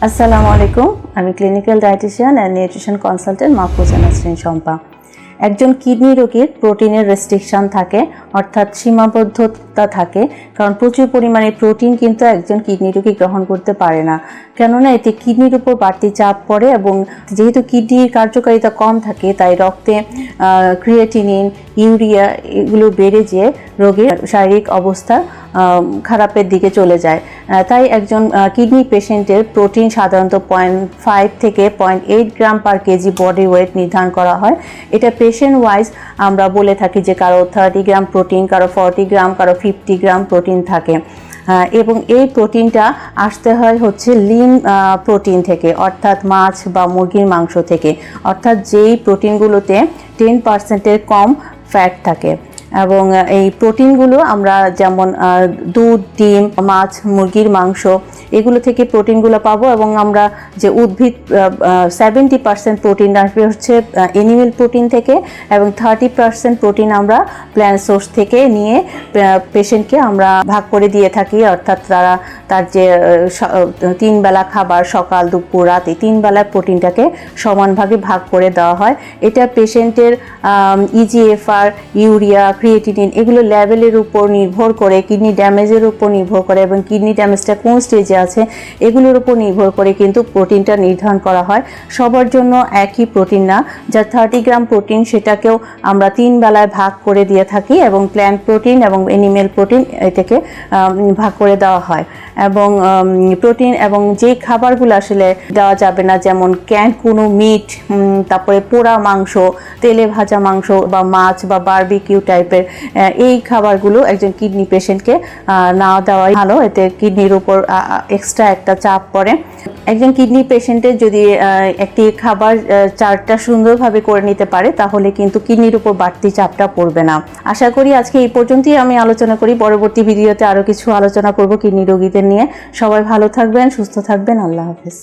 আসসালামু আলাইকুম। আমি clinical dietician and nutrition consultant Mahfuza Nasrin Shampa. একজন কিডনি রোগীর প্রোটিনের রেস্ট্রিকশন থাকে, অর্থাৎ সীমাবদ্ধতা থাকে, কারণ প্রচুর পরিমাণে প্রোটিন কিন্তু একজন কিডনি রোগী গ্রহণ করতে পারে না, কেননা এতে কিডনির উপর বাড়তি চাপ পড়ে এবং যেহেতু কিডনির কার্যকারিতা কম থাকে তাই রক্তে ক্রিয়েটিনিন, ইউরিয়া এগুলো বেড়ে যেয়ে রোগীর শারীরিক অবস্থা খারাপের দিকে চলে যায়। তাই একজন কিডনি পেশেন্টের প্রোটিন সাধারণত 0.5 থেকে 0.8 গ্রাম পার কেজি বডি ওয়েট নির্ধারণ করা হয়। এটা পেশেন্ট ওয়াইজ আমরা বলে থাকি যে কারো 30 গ্রাম প্রোটিন, কারো 40 গ্রাম, কারো 50 গ্রাম প্রোটিন থাকে। এবং এই প্রোটিনটা আসতে হয় হচ্ছে লিন প্রোটিন থেকে, অর্থাৎ মাছ বা মুরগির মাংস থেকে, অর্থাৎ যেই প্রোটিনগুলোতে 10%-এর কম ফ্যাট থাকে। এবং এই প্রোটিনগুলো আমরা যেমন দুধ, ডিম, মাছ, মুরগির মাংস এগুলো থেকে প্রোটিনগুলো পাবো। এবং আমরা যে উদ্ভিদ 70% প্রোটিন আসবে হচ্ছে অ্যানিমেল প্রোটিন থেকে, এবং 30% প্রোটিন আমরা প্ল্যান্ট সোর্স থেকে নিয়ে পেশেন্টকে আমরা ভাগ করে দিয়ে থাকি। অর্থাৎ তার যে 3 বেলা খাবার, সকাল, দুপুর, রাতে 3 বেলার প্রোটিনটাকে সমানভাগে ভাগ করে দেওয়া হয়। এটা পেশেন্টের ইজিএফআর, ইউরিয়া, ক্রিয়েটিনিন এগুলো লেভেলের উপর নির্ভর করে, কিডনি ড্যামেজের উপর নির্ভর করে এবং কিডনি ড্যামেজটা কোন স্টেজে আছে এগুলোর উপর নির্ভর করে কিন্তু প্রোটিনটা নির্ধারণ করা হয়। সবার জন্য একই প্রোটিন না, যা 30 গ্রাম প্রোটিন সেটাকেও আমরা 3 বেলায় ভাগ করে দিয়ে থাকি, এবং প্ল্যান্ট প্রোটিন এবং অ্যানিমেল প্রোটিন এটাকে ভাগ করে দেওয়া হয়। এবং প্রোটিন এবং যে খাবারগুলো আসলে দেওয়া যাবে না, যেমন ক্যান কোনো মিট, তারপরে পোড়া মাংস, তেলে ভাজা মাংস বা মাছ বা বারবিকিউ টাইপের এই খাবারগুলো একজন কিডনি পেশেন্টকে না দেওয়াই ভালো। এতে কিডনির উপর এক্সট্রা একটা চাপ পড়ে। একজন কিডনি পেশেন্টের যদি একটি খাবার চার্টটা সুন্দরভাবে করে নিতে পারে তাহলে কিন্তু কিডনির উপর বাড়তি চাপটা পড়বে না। আশা করি আজকে এই পর্যন্তই আমি আলোচনা করি। পরবর্তী ভিডিওতে আরও কিছু আলোচনা করব কিডনি রোগীদের নিয়ে। সবাই ভালো থাকবেন, সুস্থ থাকবেন। আল্লাহ হাফেজ।